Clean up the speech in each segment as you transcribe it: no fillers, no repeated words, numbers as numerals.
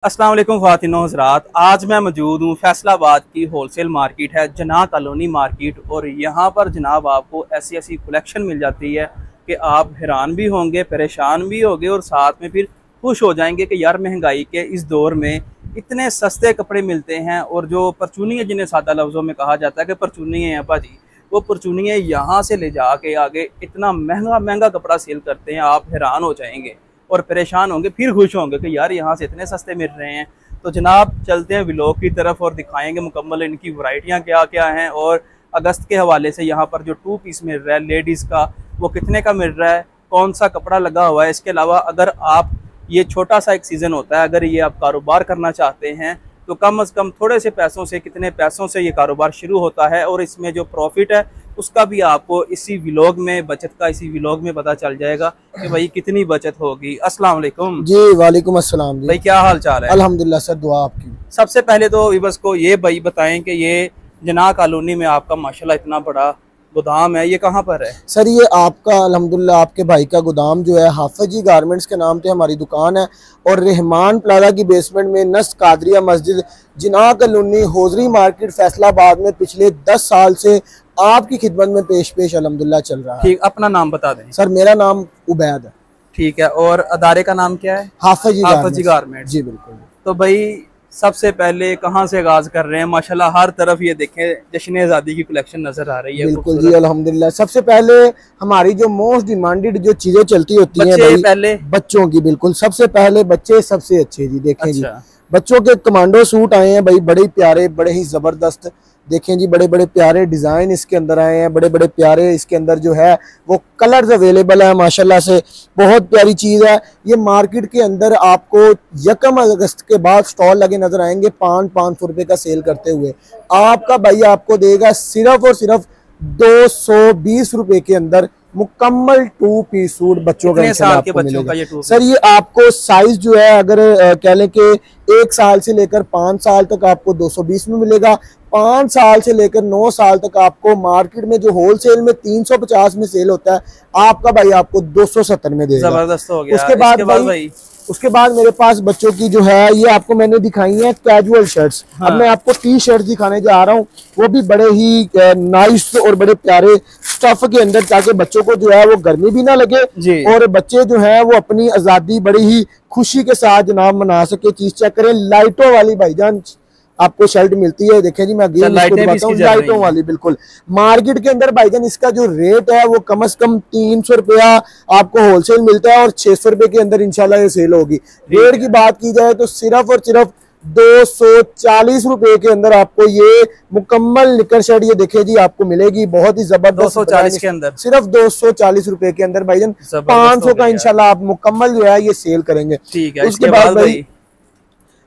अस्सलाम वालेकुम ख्वातीनो हज़रात। आज मैं मौजूद हूँ फैसलाबाद की होलसेल मार्केट है जनाह कॉलोनी मार्केट, और यहाँ पर जनाब आपको ऐसी ऐसी कलेक्शन मिल जाती है कि आप हैरान भी होंगे, परेशान भी होंगे और साथ में फिर खुश हो जाएंगे कि यार महंगाई के इस दौर में इतने सस्ते कपड़े मिलते हैं। और जो परचूनियाँ जिन्हें सादा लफ्ज़ों में कहा जाता है कि परचूनियाँ हैं भाजी, वो परचूनियाँ यहाँ से ले जा के आगे इतना महंगा महंगा कपड़ा सेल करते हैं, आप हैरान हो जाएंगे और परेशान होंगे, फिर खुश होंगे कि यार यहाँ से इतने सस्ते मिल रहे हैं। तो जनाब चलते हैं व्लॉग की तरफ और दिखाएंगे मुकम्मल इनकी वैरायटियाँ क्या क्या हैं, और अगस्त के हवाले से यहाँ पर जो 2 पीस मिल रहा है लेडीज़ का वो कितने का मिल रहा है, कौन सा कपड़ा लगा हुआ है। इसके अलावा अगर आप ये छोटा सा एक सीज़न होता है, अगर ये आप कारोबार करना चाहते हैं तो कम से कम थोड़े से पैसों से, कितने पैसों से ये कारोबार शुरू होता है और इसमें जो प्रॉफिट है उसका भी आपको इसी व्लॉग में, बचत का इसी व्लॉग में पता चल जाएगा कि भाई कितनी बचत होगी। अस्सलाम वालेकुम जी। वालेकुम अस्सलाम जी। भाई क्या हाल चाल है? अल्हम्दुलिल्लाह सर, दुआ आपकी। सबसे पहले तो विबस को ये भाई बताएं कि ये जनाह कॉलोनी में आपका माशाल्लाह इतना बड़ा गोदाम है, ये कहाँ पर है? सर ये आपका अल्हम्दुलिल्लाह आपके भाई का गोदाम जो है हाफिज जी गारमेंट्स के नाम पे हमारी दुकान है, और रहमान प्लाजा की बेसमेंट में नस कादरिया मस्जिद जनाह कॉलोनी होजरी मार्केट फैसलाबाद में पिछले 10 साल से आपकी खिदमत में पेश अल्हम्दुलिल्लाह चल रहा है। ठीक, अपना नाम बता दें। सर मेरा नाम उबैद है। ठीक है, और अदारे का नाम क्या है? हाफिज जी गारमेंट्स। जी बिल्कुल। तो भाई सबसे पहले कहाँ से आगाज कर रहे हैं? माशाल्लाह हर तरफ ये देखें जश्न आज़ादी की कलेक्शन नजर आ रही है। बिल्कुल जी अल्हम्दुलिल्लाह। सबसे पहले हमारी जो मोस्ट डिमांडेड जो चीजें चलती होती हैं भाई, पहले बच्चों की। बिल्कुल सबसे पहले बच्चे सबसे अच्छे जी। देखें अच्छा। जी बच्चों के कमांडो सूट आए हैं भाई, बड़े प्यारे, बड़े ही जबरदस्त। देखें जी बड़े बड़े प्यारे डिजाइन इसके अंदर आए हैं, बड़े बड़े प्यारे इसके अंदर जो है वो कलर्स अवेलेबल है माशाल्लाह से। बहुत प्यारी चीज है ये। मार्केट के अंदर आपको 1 अगस्त के बाद स्टॉल लगे नजर आएंगे 500 रुपए का सेल करते हुए। आपका भाई आपको देगा सिर्फ और सिर्फ 220 रुपए के अंदर मुकम्मल 2 पीस सूट बच्चों का आपको मिलेगा। सर ये आपको साइज जो है अगर कह लें कि 1 साल से लेकर 5 साल तक आपको 220 में मिलेगा। 5 साल से लेकर 9 साल तक आपको मार्केट में जो होलसेल में 350 में सेल होता है, आपका भाई आपको 270 में देगा। जबरदस्त हो गया। उसके बाद मेरे पास बच्चों की जो है ये आपको मैंने दिखाई है कैजुअल शर्ट्स। हाँ। अब मैं आपको टी शर्ट दिखाने जा रहा हूँ, वो भी बड़े ही नाइस और बड़े प्यारे स्टफ के अंदर, ताकि बच्चों को जो है वो गर्मी भी ना लगे और बच्चे जो है वो अपनी आजादी बड़ी ही खुशी के साथ जनाब मना सके। चीज चेक करें, लाइटों वाली भाईजान आपको शर्ट मिलती है। देखें जी मैं अगेन लाइटों वाली। बिल्कुल मार्केट के अंदर भाईजान इसका जो रेट है वो कम से कम 300 रुपया आपको होलसेल मिलता है, और 600 रुपए के अंदर इंशाल्लाह ये सेल होगी। रेट की बात की जाए तो सिर्फ और सिर्फ 240 रुपए के अंदर आपको ये मुकम्मल निकर शर्ट ये देखे जी आपको मिलेगी, बहुत ही जबरदस्त। 240 के अंदर, सिर्फ 240 रुपए के अंदर भाईजान 500 का इंशाल्लाह आप मुकम्मल जो है ये सेल करेंगे। ठीक है। उसके बाद भाई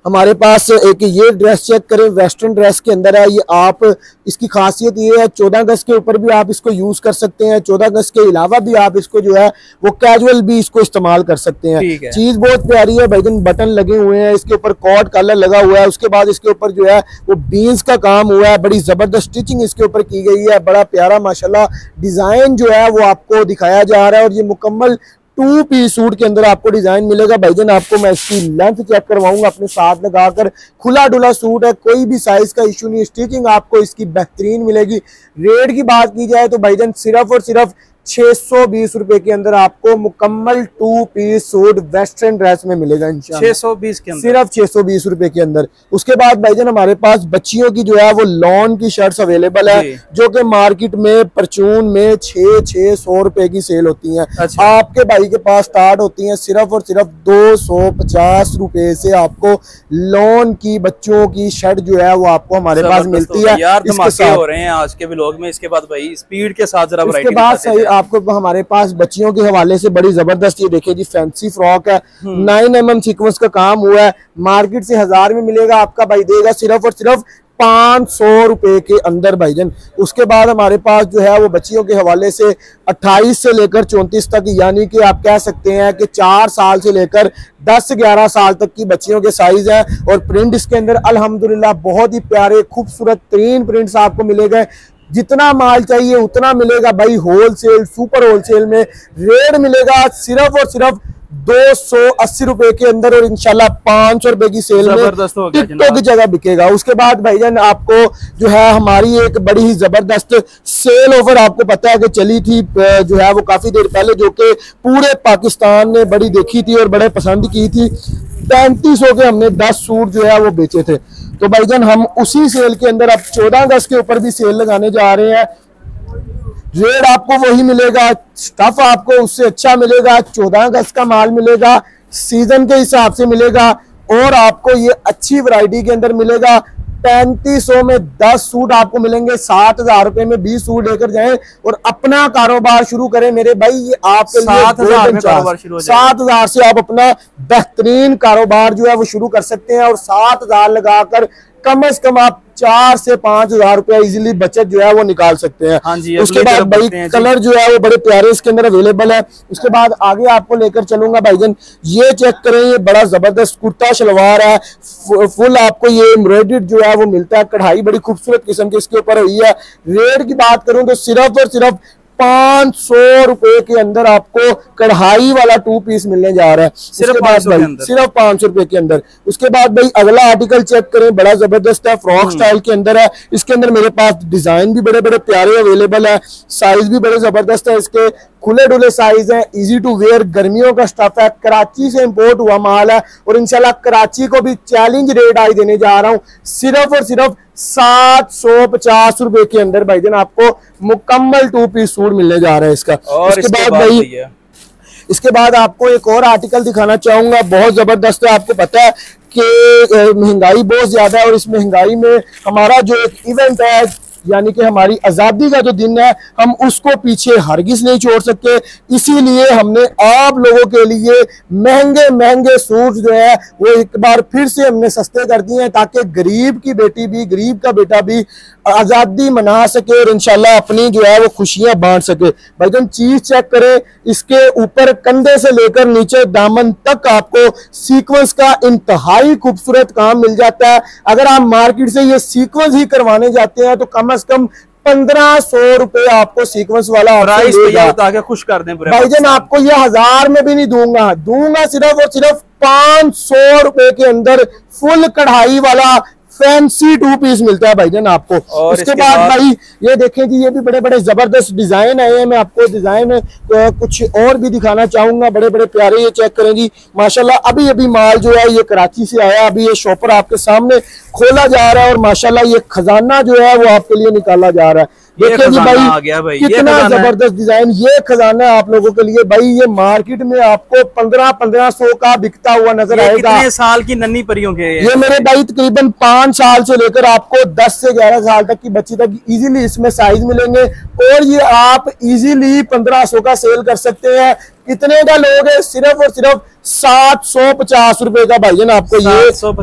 हमारे पास एक ये ड्रेस चेक करें, वेस्टर्न ड्रेस के अंदर है ये। आप इसकी खासियत ये है 14 अगस्त के ऊपर भी आप इसको यूज कर सकते हैं, 14 अगस्त के अलावा भी आप इसको जो है वो कैजुअल भी इसको इस्तेमाल कर सकते हैं। चीज बहुत प्यारी है भाईजान, बटन लगे हुए हैं, इसके ऊपर कॉट कलर लगा हुआ है, उसके बाद इसके ऊपर जो है वो बीन्स का काम हुआ है, बड़ी जबरदस्त स्टिचिंग इसके ऊपर की गई है, बड़ा प्यारा माशाल्लाह डिजाइन जो है वो आपको दिखाया जा रहा है। और ये मुकम्मल 2 पीस सूट के अंदर आपको डिजाइन मिलेगा भाईजान। आपको मैं इसकी लेंथ चेक करवाऊंगा अपने साथ लगाकर। खुला डुला सूट है, कोई भी साइज का इशू नहीं, स्टिचिंग आपको इसकी बेहतरीन मिलेगी। रेट की बात की जाए तो भाईजान सिर्फ और सिर्फ 620 रुपए के अंदर आपको मुकम्मल 2 पीस सूट वेस्टर्न ड्रेस में मिलेगा इंशाल्लाह। 620 के अंदर, सिर्फ 620 रुपए के अंदर। उसके बाद भाईजान हमारे पास बच्चियों की जो है वो लॉन की शर्ट्स अवेलेबल है, जो कि मार्केट में परचून में 600 रुपए की सेल होती हैं। अच्छा। आपके भाई के पास स्टार्ट होती हैं सिर्फ और सिर्फ 250 रुपए से आपको लॉन की बच्चों की शर्ट जो है वो आपको हमारे पास मिलती है। यार धमाके हो रहे हैं आज के व्लॉग में। इसके बाद भाई स्पीड के साथ जरा वैरायटी, बाद सही आपको हमारे पास बच्चियों के हवाले से बड़ी जबरदस्त ये देखिए जी फैंसी फ्रॉक है, 9 mm सीक्वेंस का काम हुआ है, मार्केट से 1000 में मिलेगा, आपका भाई देगा सिर्फ और सिर्फ 500 रुपए के अंदर भाईजान। उसके बाद हमारे पास जो है वो बच्चियों के हवाले से 28 से लेकर 34 तक, यानी कि आप कह सकते हैं कि 4 साल से लेकर 10-11 साल तक की बच्चियों के साइज है। और प्रिंट इसके अंदर अल्हम्दुलिल्लाह बहुत ही प्यारे खूबसूरत 3 प्रिंट्स आपको मिलेंगे। जितना माल चाहिए उतना मिलेगा भाई, होलसेल सुपर होलसेल में। रेट मिलेगा सिर्फ और सिर्फ 280 रुपए के अंदर और इंशाल्लाह 500 रुपए की सेल में टिकटों की जगह बिकेगा। उसके बाद भाईजान आपको जो है हमारी एक बड़ी ही जबरदस्त सेल ऑफर आपको पता है कि चली थी जो है वो काफी देर पहले, जो कि पूरे पाकिस्तान ने बड़ी देखी थी और बड़े पसंद की थी। 3500 के हमने 10 सूट जो है वो बेचे थे। तो भाईजान हम उसी सेल के अंदर अब 14 अगस्त के ऊपर भी सेल लगाने जा रहे हैं। रेट आपको वही मिलेगा, स्टफ आपको उससे अच्छा मिलेगा, 14 अगस्त का माल मिलेगा, सीजन के हिसाब से मिलेगा और आपको ये अच्छी वैरायटी के अंदर मिलेगा। 3500 में 10 सूट आपको मिलेंगे। 7000 रुपए में 20 सूट लेकर जाएं और अपना कारोबार शुरू करें मेरे भाई। ये आपके लिए 7000 से आप अपना बेहतरीन कारोबार जो है वो शुरू कर सकते हैं और 7000 लगाकर कम से कम आप 4 से 5000 रुपया इजीली बचत जो है वो निकाल सकते हैं। हाँ जी, उसके बाद भाई कलर जो है वो बड़े प्यारे इसके अंदर अवेलेबल है। उसके बाद आगे आपको लेकर चलूंगा भाईजान, ये चेक करें, ये बड़ा जबरदस्त कुर्ता शलवार है, फुल आपको ये एम्ब्रॉयडर्ड जो है वो मिलता है, कढ़ाई बड़ी खूबसूरत किस्म की इसके ऊपर हुई है। रेट की बात करूं तो सिर्फ और सिर्फ 500 रुपए के अंदर आपको कढ़ाई वाला 2 पीस मिलने जा रहा है, सिर्फ 500 रुपए के अंदर। उसके बाद भाई अगला आर्टिकल चेक करें, बड़ा जबरदस्त है, फ्रॉक स्टाइल के अंदर है। इसके अंदर मेरे पास डिजाइन भी बड़े बड़े प्यारे अवेलेबल है, साइज भी बड़े जबरदस्त है, इसके खुले डुले साइज है, इजी टू वेयर, गर्मियों का स्टफ है, कराची से इंपोर्ट हुआ माल है और इंशाल्लाह कराची को भी चैलेंज रेट आज देने जा रहा हूं, सिर्फ और सिर्फ 750 रुपए के अंदर भाईजान आपको मुकम्मल 2 पीस सूट मिलने जा रहा है इसका। और इसके बाद भाई इसके बाद आपको एक और आर्टिकल दिखाना चाहूंगा, बहुत जबरदस्त है। आपको पता है कि महंगाई बहुत ज्यादा है और इस महंगाई में हमारा जो एक इवेंट है, यानी कि हमारी आजादी का जो दिन है, हम उसको पीछे हरगिज नहीं छोड़ सकते। इसीलिए हमने आप लोगों के लिए महंगे महंगे सूट जो है वो एक बार फिर से हमने सस्ते कर दिए हैं, ताकि गरीब की बेटी भी, गरीब का बेटा भी आजादी मना सके और इंशाल्लाह अपनी जो है वो खुशियां बांट सके। भाईजान चीज चेक करें, इसके ऊपर कंधे से लेकर नीचे दामन तक आपको सीक्वेंस का इंतहाई खूबसूरत काम मिल जाता है। अगर आप मार्केट से ये सीक्वेंस ही करवाने जाते हैं तो कम से कम 1500 रुपए आपको सीक्वेंस वाला प्राइस बता के खुश कर दें भाईजान। आपको ये 1000 में भी नहीं दूंगा सिर्फ और सिर्फ 500 रुपए के अंदर फुल कढ़ाई वाला फैंसी 2 पीस मिलता है भाईजान आपको। उसके बाद भाई ये देखें कि ये भी बड़े बड़े जबरदस्त डिजाइन आए हैं। मैं आपको डिजाइन कुछ और भी दिखाना चाहूंगा, बड़े बड़े प्यारे, ये चेक करें जी माशाल्लाह। अभी अभी माल जो है ये कराची से आया, अभी ये शॉपर आपके सामने खोला जा रहा है और माशाल्लाह ये खजाना जो है वो आपके लिए निकाला जा रहा है। देखिए जी भाई कितना जबरदस्त डिजाइन, ये खजाना आप लोगों के लिए भाई। ये मार्केट में आपको 1500 का बिकता हुआ नजर आएगा। कितने साल की नन्ही परियों के ये मेरे भाई तकरीबन 5 साल से लेकर आपको 10 से 11 साल तक की बच्ची तक इजीली इसमें साइज मिलेंगे और ये आप इजीली 1500 का सेल कर सकते हैं। कितने का लोगे? सिर्फ और सिर्फ 750 रुपए का भाईजान आपको ये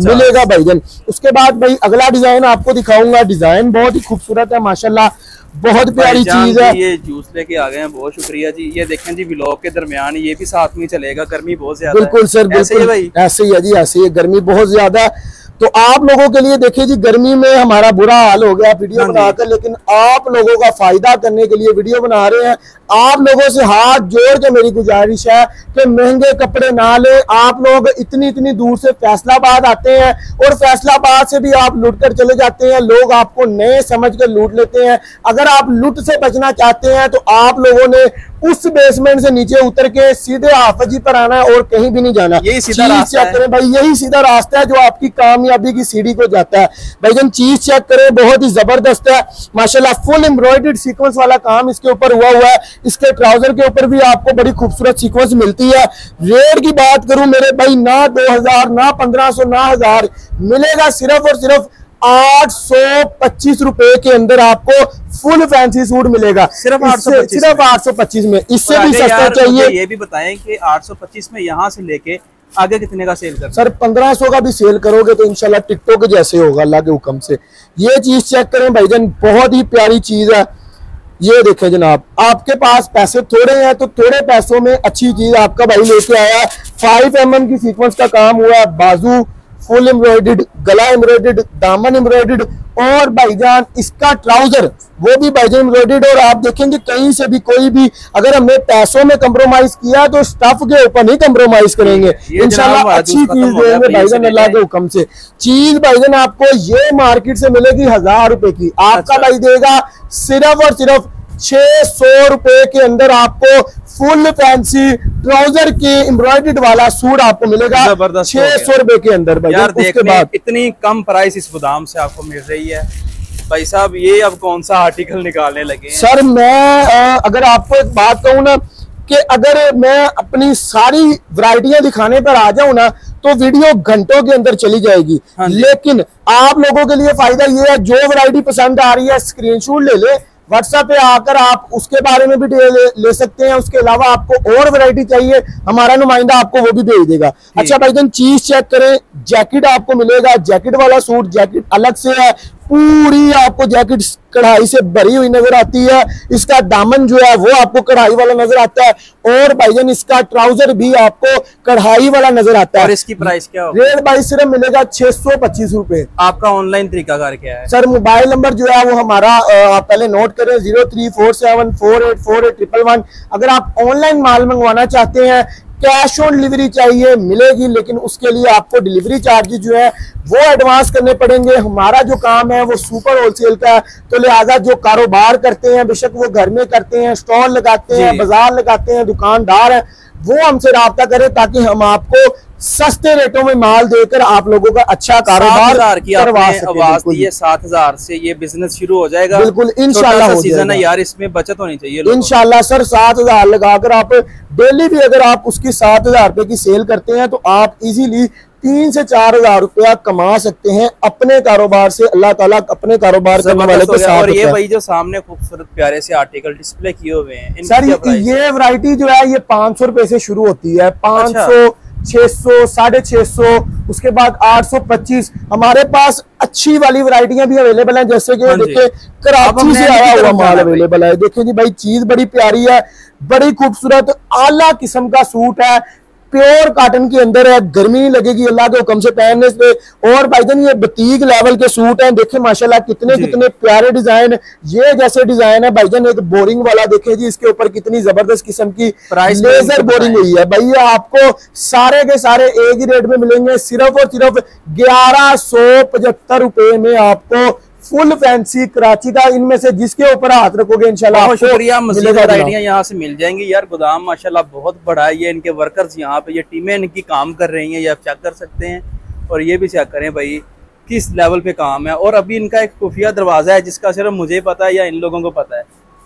मिलेगा भाईजान। उसके बाद भाई अगला डिजाइन आपको दिखाऊंगा, डिजाइन बहुत ही खूबसूरत है माशाल्लाह, बहुत प्यारी चीज है। ये जूस लेके आ गए हैं, बहुत शुक्रिया जी। ये देखें जी व्लॉग के दरमियान ये भी साथ में चलेगा, गर्मी बहुत ज्यादा बिल्कुल सर, बिल्कुल ऐसे ही है जी, ऐसे ही गर्मी बहुत ज्यादा है। तो आप लोगों के लिए देखिए जी, गर्मी में हमारा बुरा हाल हो गया वीडियो बनाकर, लेकिन आप लोगों का फायदा करने के लिए वीडियो बना रहे हैं। आप लोगों से हाथ जोड़ के मेरी गुजारिश है कि महंगे कपड़े ना ले। आप लोग इतनी दूर से फैसलाबाद आते हैं और फैसलाबाद से भी आप लूट कर चले जाते हैं। लोग आपको नए समझ कर लूट लेते हैं। अगर आप लूट से बचना चाहते हैं तो आप लोगों ने उस बेसमेंट से नीचे उतर के सीधे हाफजी पर आना है और कहीं भी नहीं जाना। यही सीधा रास्ता है भाई, यही सीधा रास्ता है जो आपकी कामयाबी की सीढ़ी को जाता है। भाईजान चीज चेक करें, बहुत ही जबरदस्त है माशाल्लाह। फुल एम्ब्रॉयडर्ड सीक्वेंस वाला काम इसके ऊपर हुआ है। इसके ट्राउजर के ऊपर भी आपको बड़ी खूबसूरत सीक्वेंस मिलती है। रेट की बात करूं मेरे भाई, ना 2000 ना 1500 ना 1000 मिलेगा, सिर्फ और सिर्फ 825 रुपए के अंदर आपको फुल फैंसी सूट मिलेगा, सिर्फ 825 में। इससे भी सस्ता चाहिए? ये भी बताएं कि 825 में यहाँ से लेके आगे कितने का सेल कर? सर 1500 का भी सेल करोगे तो इंशाल्लाह टिकटॉक के जैसे होगा अल्लाह के हुक्म से। ये चीज चेक करें भाईजान, बहुत ही प्यारी चीज है। ये देखें जनाब, आपके पास पैसे थोड़े हैं तो थोड़े पैसों में अच्छी चीज आपका भाई लेके आया। 5 mm की सीक्वेंस का काम हुआ, बाजू फुल एम्ब्रॉयडर्ड, गला एम्ब्रॉयडर्ड, दामन एम्ब्रॉयडर्ड, और भाईजान इसका ट्राउजर वो भी भाईजान एम्ब्रॉयडर्ड। और आप देखेंगे कहीं से भी कोई भी अगर हमने पैसों में कंप्रोमाइज किया तो स्टफ के ऊपर नहीं कंप्रोमाइज करेंगे, इंशाल्लाह अच्छी चीज देंगे भाईजान अल्लाह के हुक्म से। चीज भाईजान आपको ये मार्केट से मिलेगी 1000 रुपए की, आपका भाई देगा सिर्फ और सिर्फ 600 रुपए के अंदर आपको फुल फैंसी ट्राउजर के एम्ब्रॉयडर्ड वाला सूट आपको मिलेगा 600 रुपए के अंदर। यार उसके बाद इतनी कम प्राइस इस गोदाम से आपको मिल रही है भाई साहब, ये अब कौन सा आर्टिकल निकालने लगे सर? मैं अगर आपको एक बात कहूँ ना कि अगर मैं अपनी सारी वैरायटियां दिखाने पर आ जाऊं ना तो वीडियो घंटों के अंदर चली जाएगी। लेकिन आप लोगों के लिए फायदा ये है, जो वैरायटी पसंद आ रही है स्क्रीनशॉट ले ले, व्हाट्सएप पे आकर आप उसके बारे में भी ले सकते हैं। उसके अलावा आपको और वैरायटी चाहिए, हमारा नुमाइंदा आपको वो भी भेज देगा। अच्छा भाईजान चीज चेक करें, जैकेट आपको मिलेगा, जैकेट वाला सूट, जैकेट अलग से है, पूरी आपको जैकेट कढ़ाई से भरी हुई नजर आती है। इसका दामन जो है वो आपको कढ़ाई वाला नजर आता है, और भाईजान इसका ट्राउजर भी आपको कढ़ाई वाला नजर आता है। और इसकी प्राइस क्या होगी? रेट भाई सिर्फ मिलेगा 625 रुपए। आपका ऑनलाइन तरीकाकार क्या है? सर मोबाइल नंबर जो है वो हमारा आप पहले नोट करें, 0347484811। अगर आप ऑनलाइन माल मंगवाना चाहते हैं, कैश ऑन डिलीवरी चाहिए, मिलेगी, लेकिन उसके लिए आपको डिलीवरी चार्जेस जो है वो एडवांस करने पड़ेंगे। हमारा जो काम है वो सुपर होलसेल का है, तो लिहाजा जो कारोबार करते हैं, बेशक वो घर में करते हैं, स्टॉल लगाते हैं, बाजार लगाते हैं, दुकानदार हैं, वो हमसे राब्ता करें ताकि हम आपको सस्ते रेटों में माल देकर आप लोगों का अच्छा कारोबार करवा सकें। आवाज दी है 7000 से ये बिजनेस शुरू हो जाएगा। बिल्कुल इंशाल्लाह सीजन है यार, इसमें बचत होनी चाहिए इंशाल्लाह। सर 7000 लगाकर आप डेली भी अगर आप उसकी 7000 रुपए की सेल करते हैं तो आप इजीली 3 से 4000 रुपया कमा सकते हैं अपने कारोबार से। अल्लाह ताला अपने कारोबार करने वाले को साथ। और ये भाई जो सामने खूबसूरत प्यारे से आर्टिकल डिस्प्ले किए हुए हैं सर, ये वैरायटी जो है ये 500 रुपए से शुरू होती है, 500, 600, 650, उसके बाद 825। हमारे पास अच्छी वाली वैरायटियां भी अवेलेबल हैं, जैसे कि देखिए कराची से आया हुआ माल अवेलेबल है। देखिए जी भाई चीज बड़ी प्यारी है, बड़ी खूबसूरत आला किस्म का सूट है, प्योर कॉटन के अंदर है, गर्मी नहीं लगेगी अल्लाह के हुक्म से पहनने से। और भाईजान ये बतीक लेवल के सूट हैं, देखें माशाल्लाह कितने कितने प्यारे डिजाइन। ये जैसे डिजाइन है भाईजान एक बोरिंग वाला, देखें जी इसके ऊपर कितनी जबरदस्त किस्म की लेजर बोरिंग हुई है। भैया आपको सारे के सारे एक ही रेट में मिलेंगे, सिर्फ और सिर्फ 1175 रुपए में आपको फुल फैंसी कराची का, इनमें से जिसके ऊपर हाथ रखोगे इंशाल्लाह। बहुत शुक्रिया, मज़ीद वैरायटियां यहाँ से मिल जाएंगी। यार गोदाम माशाल्लाह बहुत बड़ा है, ये इनके वर्कर्स यहाँ पे ये टीमें इनकी काम कर रही हैं, ये आप चेक कर सकते हैं। और ये भी चेक करें भाई किस लेवल पे काम है। और अभी इनका एक खुफिया दरवाजा है जिसका सिर्फ मुझे पता है या इन लोगों को पता है,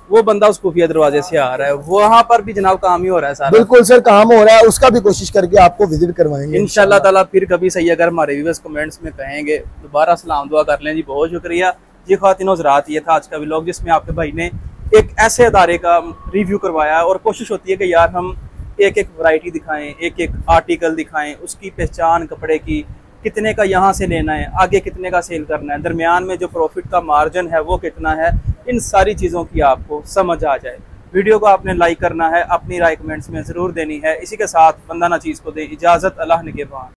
वो बंदा उस खुफिया दरवाजे से आ रहा है, वहां पर भी जनाब काम ही हो रहा है सारा। बिल्कुल सर काम हो रहा है, उसका भी कोशिश करके आपको विजिट करवाएंगे इंशाल्लाह ताला। फिर कभी सही अगर हमारे व्यूअर्स कमेंट्स में कहेंगे दोबारा सलाम दुआ कर लें जी। बहुत शुक्रिया जी ख्वातीन हज़रात, ये था आज का व्लॉग जिसमें आपके भाई ने एक ऐसे अदारे का रिव्यू करवाया। और कोशिश होती है कि यार हम एक एक वैरायटी दिखाएं, एक एक आर्टिकल दिखाएं, उसकी पहचान कपड़े की, कितने का यहाँ से लेना है, आगे कितने का सेल करना है, दरमियान में जो प्रॉफिट का मार्जिन है वो कितना है, इन सारी चीज़ों की आपको समझ आ जाए। वीडियो को आपने लाइक करना है, अपनी राय कमेंट्स में ज़रूर देनी है। इसी के साथ बंदा ना चीज़ को दे इजाज़त, अल्लाह निगहबान।